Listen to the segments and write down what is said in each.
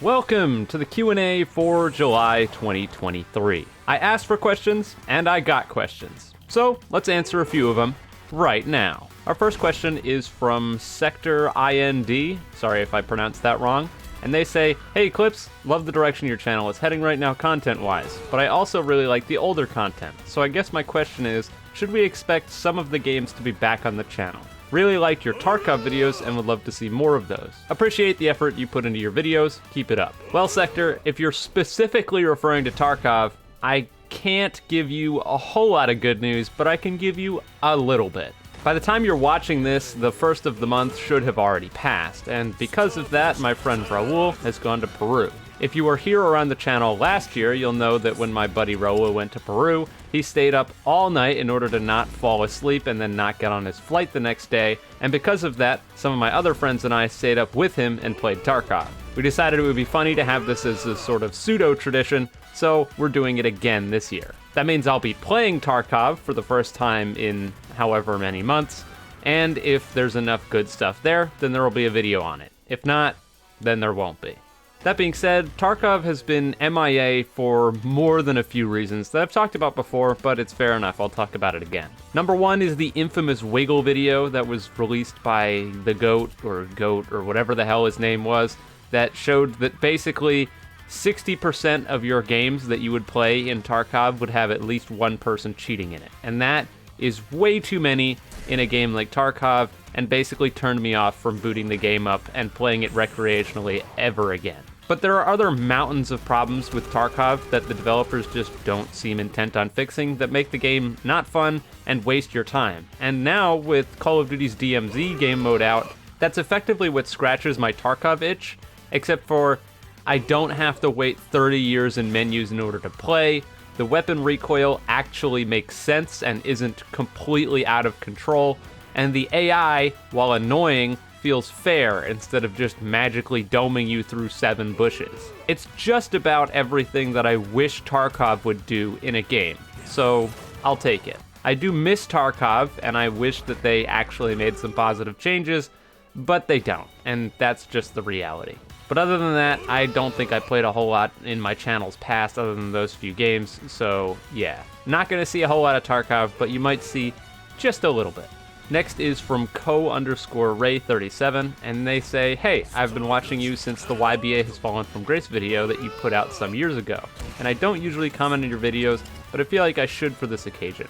Welcome to the Q&A for July 2023. I asked for questions, and I got questions. So, let's answer a few of them right now. Our first question is from Sector IND, sorry if I pronounced that wrong, and they say, "Hey Clips, love the direction your channel is heading right now content-wise, but I also really like the older content, so I guess my question is, should we expect some of the games to be back on the channel? Really liked your Tarkov videos and would love to see more of those. Appreciate the effort you put into your videos, keep it up." Well, Sector, if you're specifically referring to Tarkov, I can't give you a whole lot of good news, but I can give you a little bit. By the time you're watching this, the first of the month should have already passed, and because of that, my friend Raul has gone to Peru. If you were here around the channel last year, you'll know that when my buddy Raul went to Peru, he stayed up all night in order to not fall asleep and then not get on his flight the next day, and because of that, some of my other friends and I stayed up with him and played Tarkov. We decided it would be funny to have this as a sort of pseudo-tradition, so we're doing it again this year. That means I'll be playing Tarkov for the first time in however many months, and if there's enough good stuff there, then there will be a video on it. If not, then there won't be. That being said, Tarkov has been MIA for more than a few reasons that I've talked about before, but it's fair enough, I'll talk about it again. Number one is the infamous Wiggle video that was released by the Goat or whatever the hell his name was, that showed that basically 60% of your games that you would play in Tarkov would have at least one person cheating in it. And that is way too many in a game like Tarkov, and basically turned me off from booting the game up and playing it recreationally ever again. But there are other mountains of problems with Tarkov that the developers just don't seem intent on fixing that make the game not fun and waste your time. And now, with Call of Duty's DMZ game mode out, that's effectively what scratches my Tarkov itch, except for I don't have to wait 30 years in menus in order to play, the weapon recoil actually makes sense and isn't completely out of control, and the AI, while annoying, feels fair instead of just magically doming you through 7 bushes. It's just about everything that I wish Tarkov would do in a game, so I'll take it. I do miss Tarkov, and I wish that they actually made some positive changes, but they don't, and that's just the reality. But other than that, I don't think I played a whole lot in my channel's past other than those few games, so yeah. Not gonna see a whole lot of Tarkov, but you might see just a little bit. Next is from co_ray37, and they say, "Hey, I've been watching you since the YBA Has Fallen From Grace video that you put out some years ago, and I don't usually comment on your videos, but I feel like I should for this occasion.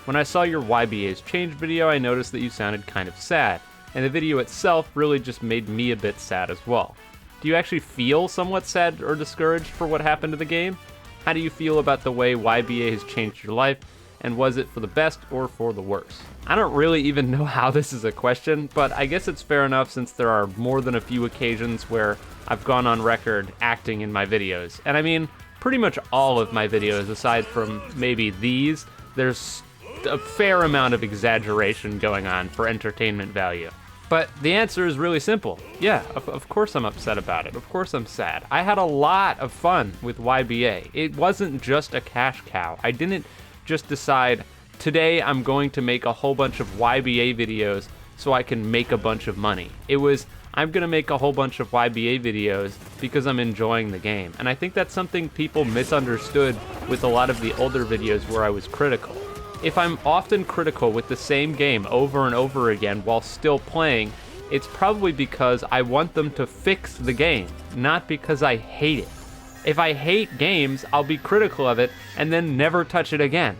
When I saw your YBA's Changed video, I noticed that you sounded kind of sad, and the video itself really just made me a bit sad as well. Do you actually feel somewhat sad or discouraged for what happened to the game? How do you feel about the way YBA has changed your life, and was it for the best or for the worst?" I don't really even know how this is a question, but I guess it's fair enough since there are more than a few occasions where I've gone on record acting in my videos. And I mean, pretty much all of my videos, aside from maybe these, there's a fair amount of exaggeration going on for entertainment value. But the answer is really simple. Yeah, of course I'm upset about it. Of course I'm sad. I had a lot of fun with YBA. It wasn't just a cash cow. I didn't just decide, today I'm going to make a whole bunch of YBA videos so I can make a bunch of money. It was, I'm gonna make a whole bunch of YBA videos because I'm enjoying the game. And I think that's something people misunderstood with a lot of the older videos where I was critical. If I'm often critical with the same game over and over again while still playing, it's probably because I want them to fix the game, not because I hate it. If I hate games, I'll be critical of it and then never touch it again.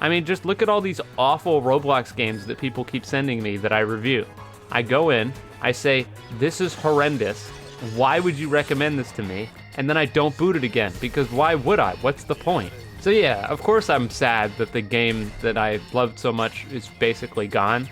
I mean, just look at all these awful Roblox games that people keep sending me that I review. I go in, I say, "This is horrendous. Why would you recommend this to me?" And then I don't boot it again, because why would I? What's the point? So yeah, of course I'm sad that the game that I loved so much is basically gone,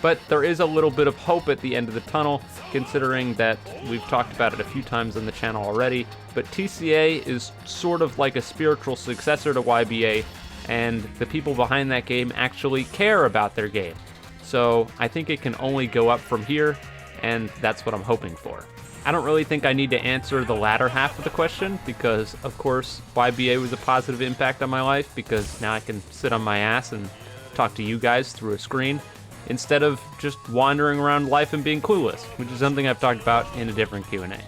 but there is a little bit of hope at the end of the tunnel, considering that we've talked about it a few times on the channel already, but TCA is sort of like a spiritual successor to YBA, and the people behind that game actually care about their game. So I think it can only go up from here, and that's what I'm hoping for. I don't really think I need to answer the latter half of the question because, of course, YBA was a positive impact on my life because now I can sit on my ass and talk to you guys through a screen instead of just wandering around life and being clueless, which is something I've talked about in a different Q&A.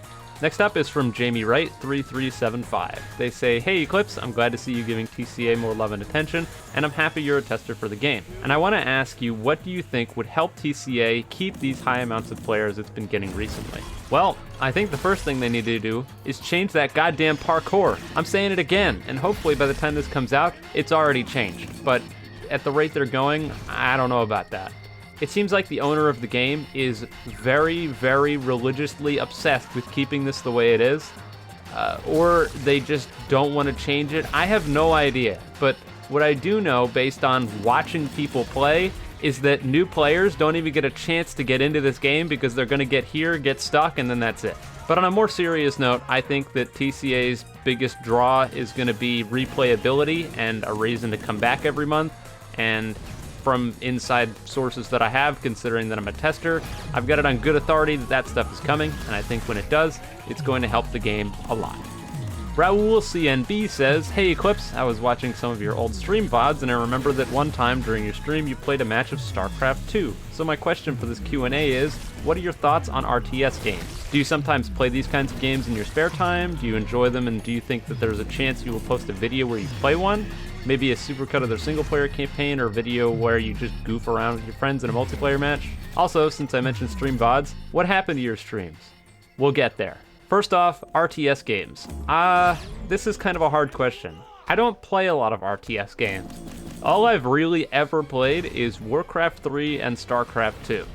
Next up is from Jamie Wright 3375. They say, "Hey Eclipse, I'm glad to see you giving TCA more love and attention, and I'm happy you're a tester for the game. And I want to ask you, what do you think would help TCA keep these high amounts of players it's been getting recently?" Well, I think the first thing they need to do is change that goddamn parkour. I'm saying it again, and hopefully by the time this comes out, it's already changed. But at the rate they're going, I don't know about that. It seems like the owner of the game is very, very religiously obsessed with keeping this the way it is, or they just don't want to change it. I have no idea, but what I do know based on watching people play is that new players don't even get a chance to get into this game because they're going to get here, get stuck, and then that's it. But on a more serious note, I think that TCA's biggest draw is going to be replayability and a reason to come back every month, and from inside sources that I have, considering that I'm a tester, I've got it on good authority that that stuff is coming, and I think when it does, it's going to help the game a lot. Raul CNB says, "Hey Eclipse, I was watching some of your old stream VODs, and I remember that one time during your stream you played a match of StarCraft 2. So my question for this Q&A is, what are your thoughts on RTS games? Do you sometimes play these kinds of games in your spare time? Do you enjoy them, and do you think that there's a chance you will post a video where you play one? Maybe a supercut of their single-player campaign, or a video where you just goof around with your friends in a multiplayer match? Also, since I mentioned stream VODs, what happened to your streams?" We'll get there. First off, RTS games. This is kind of a hard question. I don't play a lot of RTS games. All I've really ever played is Warcraft 3 and StarCraft 2.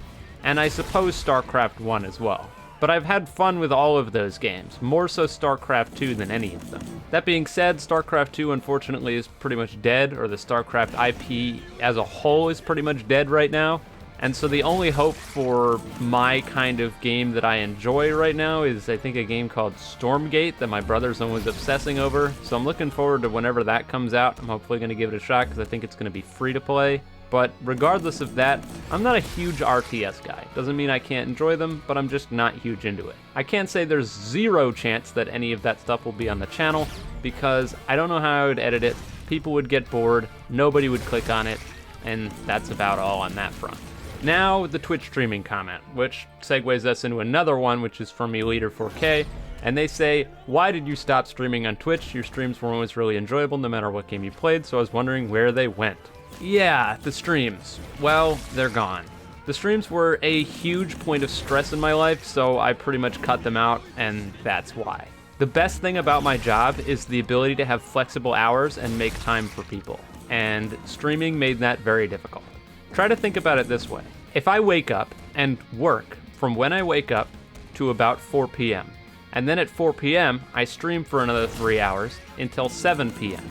And I suppose StarCraft 1 as well. But I've had fun with all of those games, more so StarCraft 2 than any of them. That being said, StarCraft 2 unfortunately is pretty much dead, or the StarCraft IP as a whole is pretty much dead right now. And so the only hope for my kind of game that I enjoy right now is, I think, a game called Stormgate that my brother's always obsessing over. So I'm looking forward to whenever that comes out. I'm hopefully going to give it a shot because I think it's going to be free to play. But regardless of that, I'm not a huge RTS guy. Doesn't mean I can't enjoy them, but I'm just not huge into it. I can't say there's zero chance that any of that stuff will be on the channel, because I don't know how I would edit it. People would get bored, nobody would click on it, and that's about all on that front. Now, the Twitch streaming comment, which segues us into another one, which is from Eliter4K, and they say, "Why did you stop streaming on Twitch? Your streams were always really enjoyable no matter what game you played, so I was wondering where they went." Yeah, the streams. Well, they're gone. The streams were a huge point of stress in my life, so I pretty much cut them out, and that's why. The best thing about my job is the ability to have flexible hours and make time for people, and streaming made that very difficult. Try to think about it this way. If I wake up and work from when I wake up to about 4 p.m., and then at 4 p.m. I stream for another 3 hours until 7 p.m.,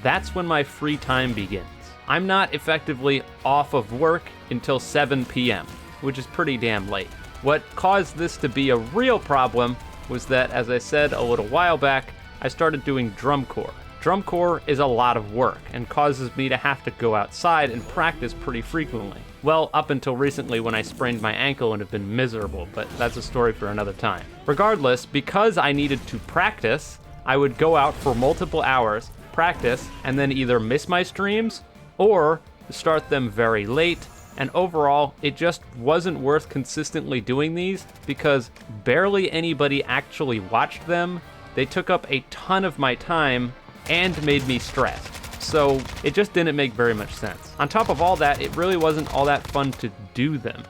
that's when my free time begins. I'm not effectively off of work until 7 p.m., which is pretty damn late. What caused this to be a real problem was that, as I said a little while back, I started doing drum corps. Drum corps is a lot of work and causes me to have to go outside and practice pretty frequently. Well, up until recently when I sprained my ankle and have been miserable, but that's a story for another time. Regardless, because I needed to practice, I would go out for multiple hours, practice, and then either miss my streams or start them very late, and overall, it just wasn't worth consistently doing these because barely anybody actually watched them. They took up a ton of my time and made me stressed, so it just didn't make very much sense. On top of all that, it really wasn't all that fun to do them.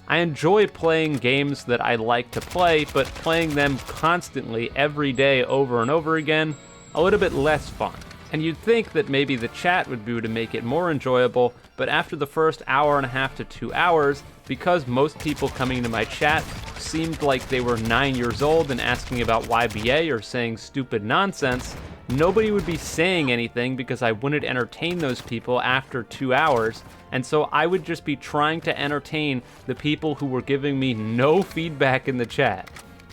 I enjoy playing games that I like to play, but playing them constantly every day over and over again, a little bit less fun. And you'd think that maybe the chat would do to make it more enjoyable, but after the first hour and a half to 2 hours, because most people coming to my chat seemed like they were 9 years old and asking about YBA or saying stupid nonsense, nobody would be saying anything because I wouldn't entertain those people after 2 hours, and so I would just be trying to entertain the people who were giving me no feedback in the chat.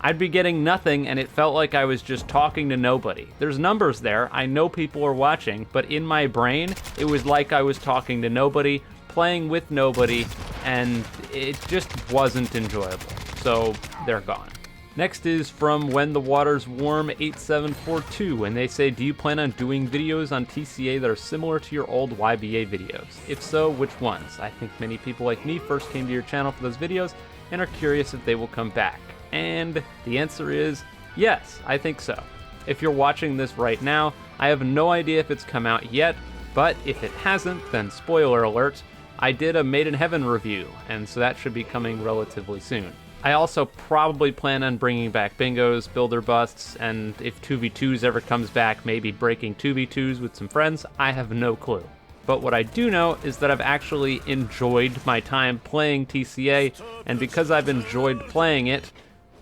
I'd be getting nothing, and it felt like I was just talking to nobody. There's numbers there, I know people are watching, but in my brain, it was like I was talking to nobody, playing with nobody, and it just wasn't enjoyable. So, they're gone. Next is from When the Water's Warm 8742, and they say, "Do you plan on doing videos on TCA that are similar to your old YBA videos? If so, which ones? I think many people like me first came to your channel for those videos and are curious if they will come back." And the answer is Yes, I think so. If you're watching this right now, I have no idea if it's come out yet, but if it hasn't, then spoiler alert, I did a Made in Heaven review, and so that should be coming relatively soon. I also probably plan on bringing back bingos, builder busts, and if 2v2s ever comes back, maybe breaking 2v2s with some friends. I have no clue. But what I do know is that I've actually enjoyed my time playing TCA, and because I've enjoyed playing it,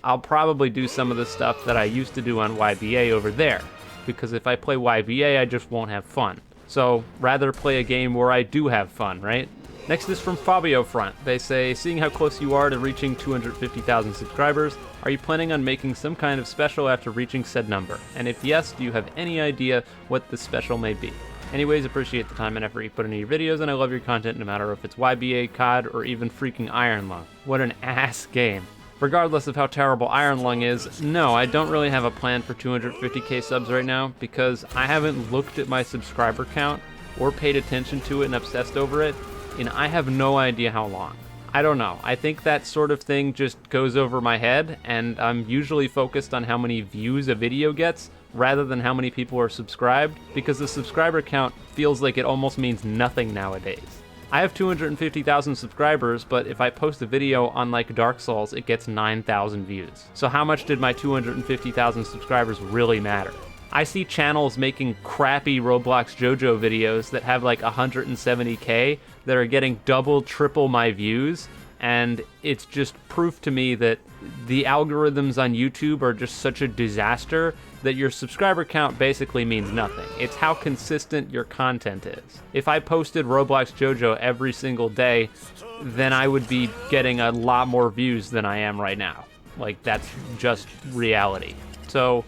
I'll probably do some of the stuff that I used to do on YBA over there, because if I play YBA, I just won't have fun. So rather play a game where I do have fun, right? Next is from Fabio Front. They say, seeing how close you are to reaching 250,000 subscribers, are you planning on making some kind of special after reaching said number? And if yes, do you have any idea what the special may be? Anyways, appreciate the time and effort you put into your videos, and I love your content no matter if it's YBA, COD, or even freaking Iron Lung. What an ass game. Regardless of how terrible Iron Lung is, no, I don't really have a plan for 250k subs right now, because I haven't looked at my subscriber count or paid attention to it and obsessed over it, and I have no idea how long. I don't know. I think that sort of thing just goes over my head, and I'm usually focused on how many views a video gets rather than how many people are subscribed, because the subscriber count feels like it almost means nothing nowadays. I have 250,000 subscribers, but if I post a video on like Dark Souls, it gets 9,000 views. So how much did my 250,000 subscribers really matter? I see channels making crappy Roblox Jojo videos that have like 170k that are getting double, triple my views, and it's just proof to me that the algorithms on YouTube are just such a disaster that your subscriber count basically means nothing. It's how consistent your content is. If I posted Roblox Jojo every single day, then I would be getting a lot more views than I am right now. Like, that's just reality. So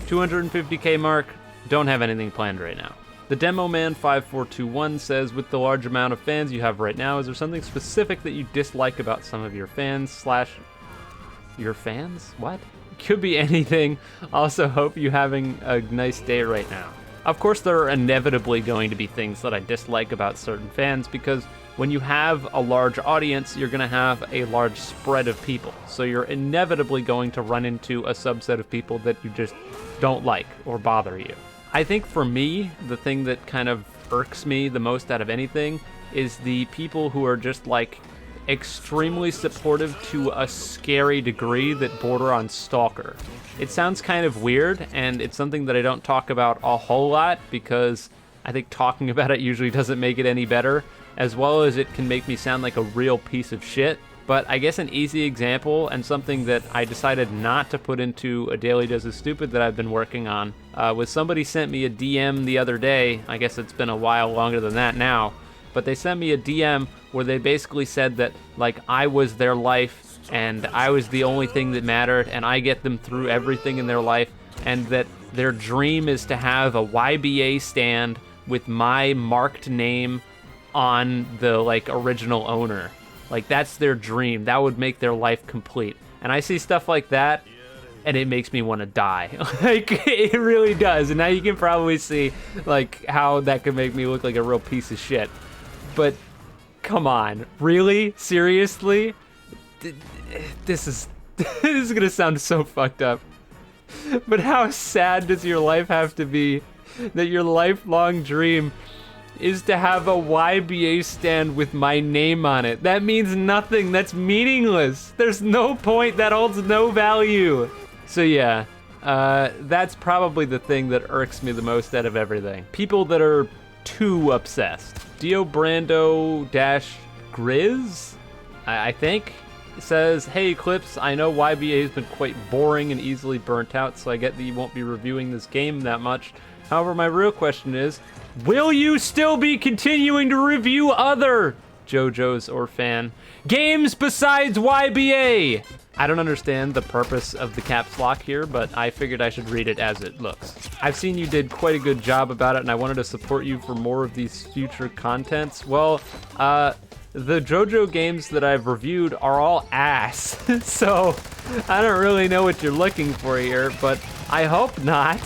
250k mark, don't have anything planned right now. The Demo Man 5421 says, with the large amount of fans you have right now, is there something specific that you dislike about some of your fans / your fans? What? Could be anything. Also hope you having a nice day right now. Of course, there are inevitably going to be things that I dislike about certain fans, because when you have a large audience, you're going to have a large spread of people. So you're inevitably going to run into a subset of people that you just don't like or bother you. I think for me, the thing that kind of irks me the most out of anything is the people who are just like extremely supportive to a scary degree that border on stalker. It sounds kind of weird, and it's something that I don't talk about a whole lot because I think talking about it usually doesn't make it any better, as well as it can make me sound like a real piece of shit. But I guess an easy example, and something that I decided not to put into a Daily Dose of Stupid that I've been working on, was somebody sent me a DM the other day. I guess it's been a while longer than that now, but they sent me a DM where they basically said that like I was their life and I was the only thing that mattered, and I get them through everything in their life, and that their dream is to have a YBA stand with my marked name on the like original owner. Like, that's their dream. That would make their life complete. And I see stuff like that, and it makes me want to die. Like, it really does. And now you can probably see, like, how that could make me look like a real piece of shit. But, come on. Really? Seriously? This is going to sound so fucked up. But how sad does your life have to be that your lifelong dream is to have a YBA stand with my name on it? That means nothing. That's meaningless. There's no point. That holds no value. So yeah, that's probably the thing that irks me the most out of everything. People that are too obsessed. Dio Brando Grizz, I think, says, hey Eclipse, I know YBA has been quite boring and easily burnt out, so I get that you won't be reviewing this game that much. However, my real question is, will you still be continuing to review other Jojo's or fan games besides YBA? I don't understand the purpose of the caps lock here, but I figured I should read it as it looks. I've seen you did quite a good job about it, and I wanted to support you for more of these future contents. Well, the Jojo games that I've reviewed are all ass, so I don't really know what you're looking for here, but I hope not.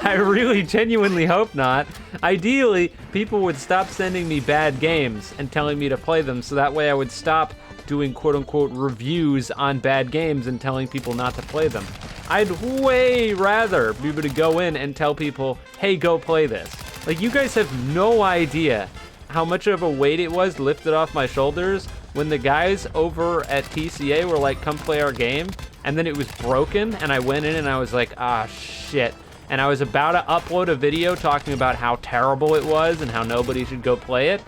I really genuinely hope not. Ideally, people would stop sending me bad games and telling me to play them, so that way I would stop doing quote-unquote reviews on bad games and telling people not to play them. I'd way rather be able to go in and tell people, hey, go play this. Like, you guys have no idea how much of a weight it was lifted off my shoulders when the guys over at TCA were like, come play our game, and then it was broken, and I went in and I was like, ah, shit. And I was about to upload a video talking about how terrible it was and how nobody should go play it.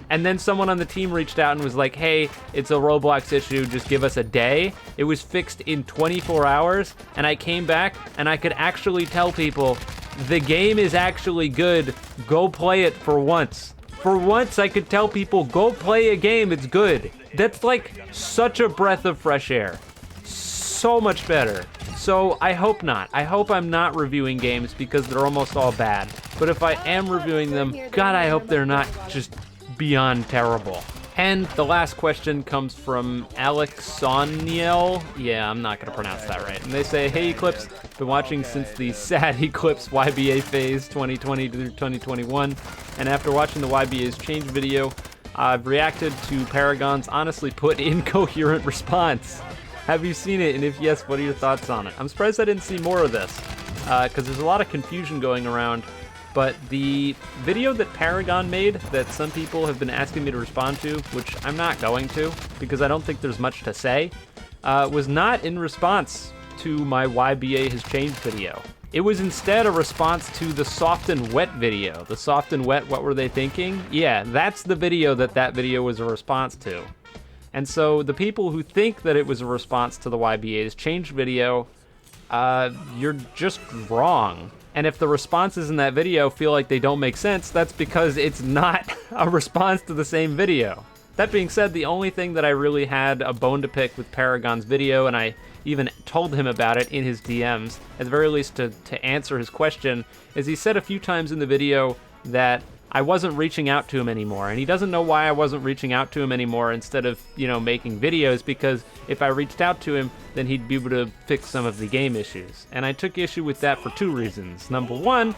And then someone on the team reached out and was like, hey, it's a Roblox issue, just give us a day. It was fixed in 24 hours, and I came back and I could actually tell people, the game is actually good, go play it for once. For once, I could tell people, go play a game, it's good. That's like such a breath of fresh air. So much better. So I hope not. I hope I'm not reviewing games because they're almost all bad. But if I am reviewing them, God, I hope they're not just beyond terrible. And the last question comes from Alexoniel. Yeah, I'm not gonna pronounce that right. And they say, hey Eclipse, been watching since the sad Eclipse YBA phase 2020 to 2021. And after watching the YBA's Change video, I've reacted to Paragon's honestly put incoherent response. Have you seen it? And if yes, what are your thoughts on it? I'm surprised I didn't see more of this, because there's a lot of confusion going around. But the video that Paragon made that some people have been asking me to respond to, which I'm not going to because I don't think there's much to say, was not in response to my YBA Has Changed video. It was instead a response to the Soft and Wet video. The Soft and Wet, what were they thinking? Yeah, that's the video that video was a response to. And so the people who think that it was a response to the YBA Has Changed video, you're just wrong. And if the responses in that video feel like they don't make sense, that's because it's not a response to the same video. That being said, the only thing that I really had a bone to pick with Paragon's video, and I even told him about it in his DMs, at the very least to answer his question, is he said a few times in the video that I wasn't reaching out to him anymore, and he doesn't know why I wasn't reaching out to him anymore instead of, making videos, because if I reached out to him, then he'd be able to fix some of the game issues. And I took issue with that for two reasons. Number one,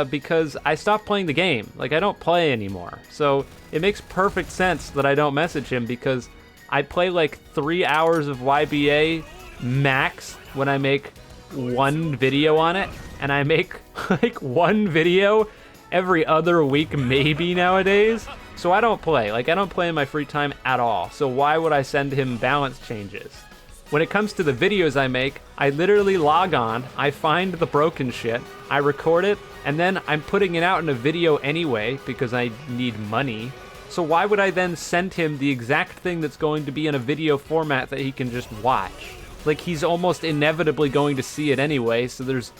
because I stopped playing the game. Like, I don't play anymore. So it makes perfect sense that I don't message him, because I play like 3 hours of YBA max when I make one video on it, and I make like one video every other week maybe nowadays. So I don't play. Like, I don't play in my free time at all. So why would I send him balance changes? When it comes to the videos I make, I literally log on, I find the broken shit, I record it, and then I'm putting it out in a video anyway because I need money. So why would I then send him the exact thing that's going to be in a video format that he can just watch? Like, he's almost inevitably going to see it anyway, so there's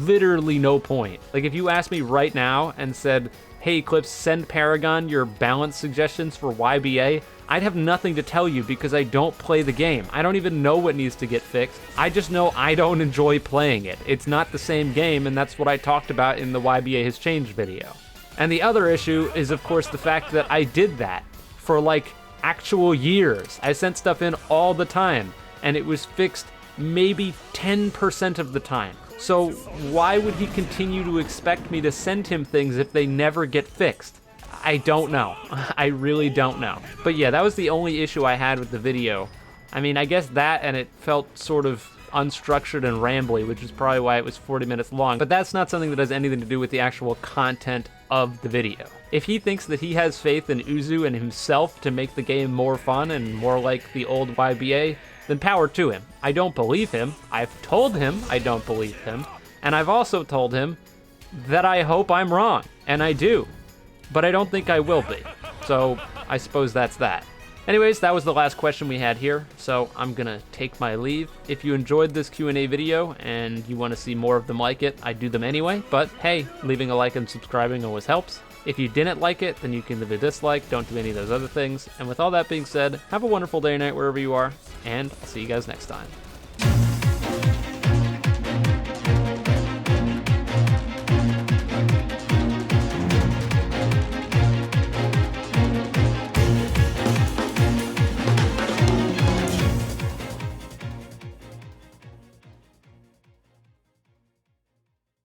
literally no point. Like, if you asked me right now and said, hey Eclipse, send Paragon your balance suggestions for YBA, I'd have nothing to tell you because I don't play the game. I don't even know what needs to get fixed. I just know I don't enjoy playing it. It's not the same game, and that's what I talked about in the YBA Has Changed video. And the other issue is, of course, the fact that I did that for like actual years. I sent stuff in all the time, and it was fixed maybe 10% of the time. So why would he continue to expect me to send him things if they never get fixed? I don't know. I really don't know. But yeah, that was the only issue I had with the video. I mean, I guess that, and it felt sort of unstructured and rambly, which is probably why it was 40 minutes long. But that's not something that has anything to do with the actual content of the video. If he thinks that he has faith in Uzu and himself to make the game more fun and more like the old YBA, then power to him. I don't believe him. I've told him I don't believe him. And I've also told him that I hope I'm wrong. And I do. But I don't think I will be. So I suppose that's that. Anyways, that was the last question we had here. So I'm gonna take my leave. If you enjoyed this Q&A video and you want to see more of them like it, I do them anyway. But hey, leaving a like and subscribing always helps. If you didn't like it, then you can leave a dislike. Don't do any of those other things. And with all that being said, have a wonderful day or night wherever you are, and I'll see you guys next time.